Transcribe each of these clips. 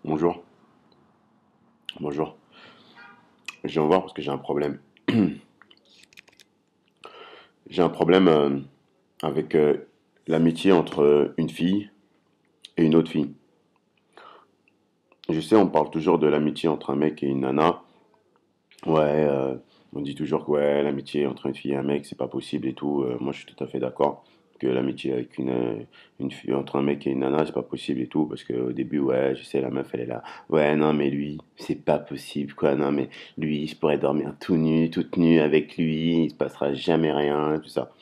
Bonjour, bonjour. Je viens voir parce que j'ai un problème. J'ai un problème avec l'amitié entre une fille et une autre fille. Je sais, on parle toujours de l'amitié entre un mec et une nana. Ouais, on dit toujours que ouais, l'amitié entre une fille et un mec, c'est pas possible et tout. Moi, je suis tout à fait d'accord que l'amitié avec une fille, entre un mec et une nana, c'est pas possible et tout. Parce qu'au début, ouais, je sais, la meuf, elle est là. Ouais, non, mais lui, c'est pas possible, quoi. Non, mais lui, je pourrais dormir tout nu, toute nue avec lui, il se passera jamais rien, tout ça.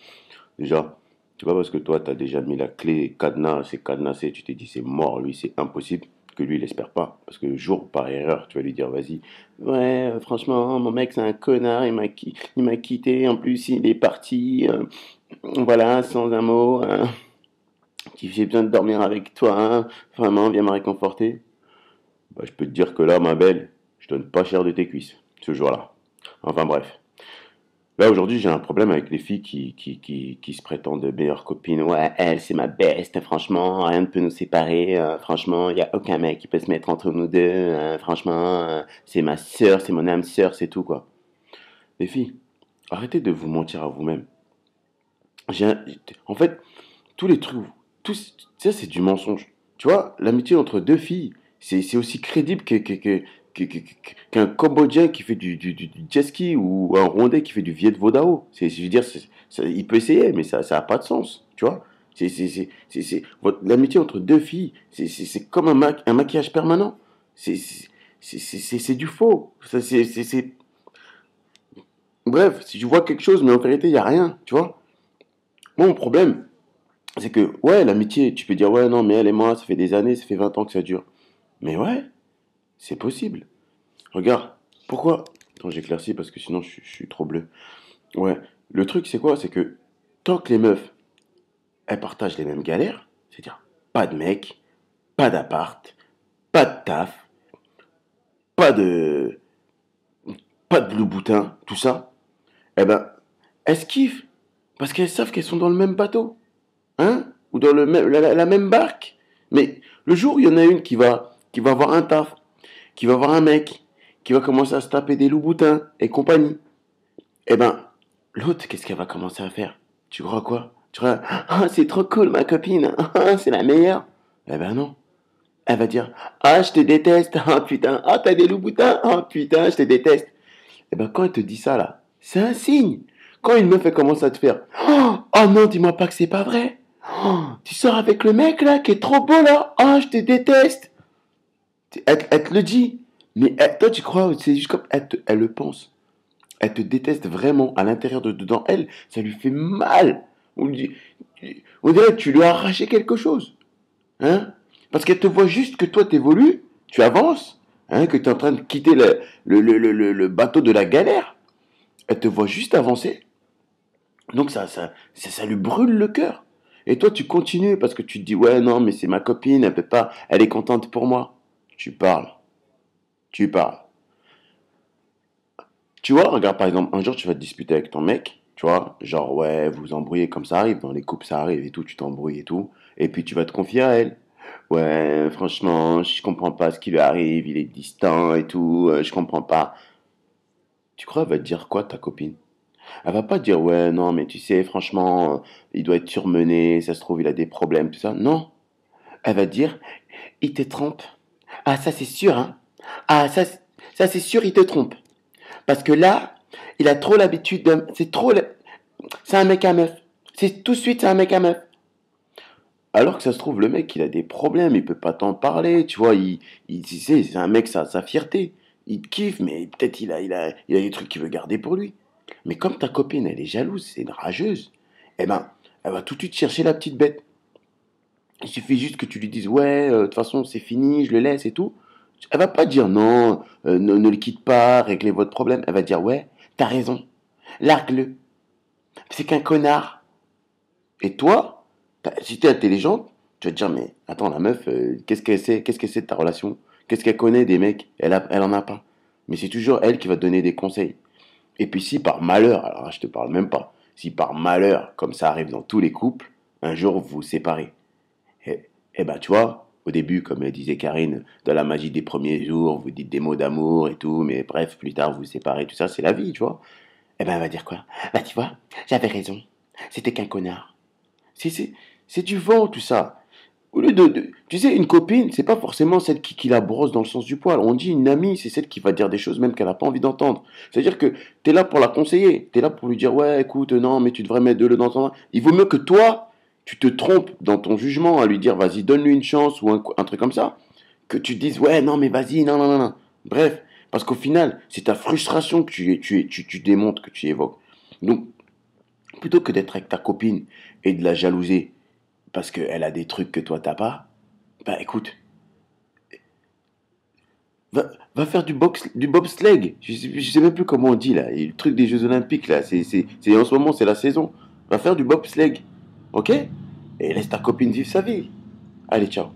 Déjà, c'est pas parce que toi, t'as déjà mis la clé cadenas, c'est cadenassé, tu t'es dit c'est mort, lui, c'est impossible, que lui, il espère pas. Parce que le jour, par erreur, tu vas lui dire, vas-y, ouais, franchement, mon mec, c'est un connard, il m'a quitté, en plus, il est parti, voilà, sans un mot, j'ai besoin de dormir avec toi, hein, vraiment, viens me réconforter. Bah, je peux te dire que là, ma belle, je donne pas cher de tes cuisses, ce jour-là. Enfin bref. Là, aujourd'hui, j'ai un problème avec les filles qui se prétendent meilleures copines. Ouais, elle, c'est ma best, franchement, rien ne peut nous séparer. Franchement, il n'y a aucun mec qui peut se mettre entre nous deux. Franchement, c'est ma sœur, c'est mon âme sœur, c'est tout, quoi. Les filles, arrêtez de vous mentir à vous-même. J'ai un- En fait, tous les trucs, tout, ça, c'est du mensonge. Tu vois, l'amitié entre deux filles, c'est aussi crédible qu'un Cambodgien qui fait du jet ski ou un Rwandais qui fait du Viet Vo Dao. Je veux dire, il peut essayer, mais ça a pas de sens, tu vois. L'amitié entre deux filles, c'est comme un maquillage permanent. C'est du faux. Bref, si je vois quelque chose, mais en vérité, il n'y a rien, tu vois. Moi, mon problème, c'est que, ouais, l'amitié, tu peux dire, ouais, non, mais elle et moi, ça fait des années, ça fait 20 ans que ça dure. Mais ouais, c'est possible. Regarde, pourquoi? Attends, j'éclaircis parce que sinon je suis trop bleu. Ouais, le truc c'est quoi? C'est que tant que les meufs, elles partagent les mêmes galères, c'est-à-dire pas de mec, pas d'appart, pas de taf, pas de, pas de blue boutin, tout ça, eh ben, elles se kiffent parce qu'elles savent qu'elles sont dans le même bateau, hein? Ou dans la même barque. Mais le jour où il y en a une qui va avoir un taf, qui va avoir un mec, qui va commencer à se taper des loups boutins et compagnie, eh ben, l'autre, qu'est-ce qu'elle va commencer à faire? Tu crois quoi? Tu crois, ah, c'est trop cool, ma copine, ah, c'est la meilleure. Eh ben non. Elle va dire, ah, je te déteste, ah putain, ah, t'as des loups boutins, ah putain, je te déteste. Eh ben, quand elle te dit ça, là, c'est un signe. Quand une meuf, elle commence à te faire, oh, oh non, dis-moi pas que c'est pas vrai. Oh, tu sors avec le mec, là, qui est trop beau, là, ah, je te déteste. Elle te le dit. Mais toi, tu crois, c'est juste comme, elle le pense. Elle te déteste vraiment à l'intérieur de dedans. Elle, ça lui fait mal. On dirait que tu lui as arraché quelque chose. Hein? Parce qu'elle te voit juste que toi t'évolues, tu avances, hein, que tu es en train de quitter le bateau de la galère. Elle te voit juste avancer. Donc ça lui brûle le cœur. Et toi tu continues parce que tu te dis ouais non mais c'est ma copine, elle peut pas, elle est contente pour moi. Tu parles, tu parles. Tu vois, regarde par exemple, un jour tu vas te disputer avec ton mec, tu vois, genre ouais, vous vous embrouillez comme ça arrive, dans les couples ça arrive et tout, tu t'embrouilles et tout, et puis tu vas te confier à elle. Ouais, franchement, je comprends pas ce qui lui arrive, il est distant et tout, je comprends pas. Tu crois elle va te dire quoi ta copine? Elle va pas te dire ouais, non, mais tu sais, franchement, il doit être surmené, ça se trouve, il a des problèmes, tout ça. Non, elle va te dire, il te trompe. Ah, ça c'est sûr, hein. Ah, ça c'est sûr, il te trompe. Parce que là, il a trop l'habitude de... C'est un mec à meuf. C'est tout de suite, c'est un mec à meuf. Alors que ça se trouve, le mec, il a des problèmes, il peut pas t'en parler, tu vois, tu sais, c'est un mec, sa fierté. Il te kiffe, mais peut-être il a des trucs qu'il veut garder pour lui. Mais comme ta copine, elle est jalouse, c'est une rageuse, eh ben, elle va tout de suite chercher la petite bête. Il suffit juste que tu lui dises, ouais, de toute façon, c'est fini, je le laisse et tout. Elle va pas dire non, ne le quitte pas, réglez votre problème. Elle va dire, ouais, t'as raison, largue-le. C'est qu'un connard. Et toi, si t'es intelligente, tu vas te dire, mais attends, la meuf, qu'est-ce qu'elle sait de ta relation? Qu'est-ce qu'elle connaît des mecs? Elle en a pas. Mais c'est toujours elle qui va te donner des conseils. Et puis si par malheur, alors là, je te parle même pas, si par malheur, comme ça arrive dans tous les couples, un jour vous vous séparez, eh ben tu vois, Au début, comme disait Karine, dans la magie des premiers jours, vous dites des mots d'amour et tout, mais bref, plus tard vous vous séparez, tout ça, c'est la vie, tu vois. Eh ben, elle va dire quoi? Bah, tu vois, j'avais raison. C'était qu'un connard. C'est, c'est, c'est du vent, tout ça. Au lieu tu sais, une copine, c'est pas forcément celle qui la brosse dans le sens du poil. On dit une amie, c'est celle qui va dire des choses même qu'elle n'a pas envie d'entendre. C'est-à-dire que tu es là pour la conseiller. Tu es là pour lui dire, ouais, écoute, non, mais tu devrais mettre de l'eau dans ton... Il vaut mieux que toi, tu te trompes dans ton jugement à lui dire, vas-y, donne-lui une chance ou un truc comme ça, que tu te dises, ouais, non, mais vas-y, non, non, non, non. Bref, parce qu'au final, c'est ta frustration que tu démontres, que tu évoques. Donc, plutôt que d'être avec ta copine et de la jalouser parce qu'elle a des trucs que toi t'as pas, bah écoute, va faire du bobsleigh. Je sais même plus comment on dit là. Et le truc des Jeux Olympiques là, en ce moment c'est la saison. Va faire du bobsleigh, ok? Et laisse ta copine vivre sa vie. Allez, ciao.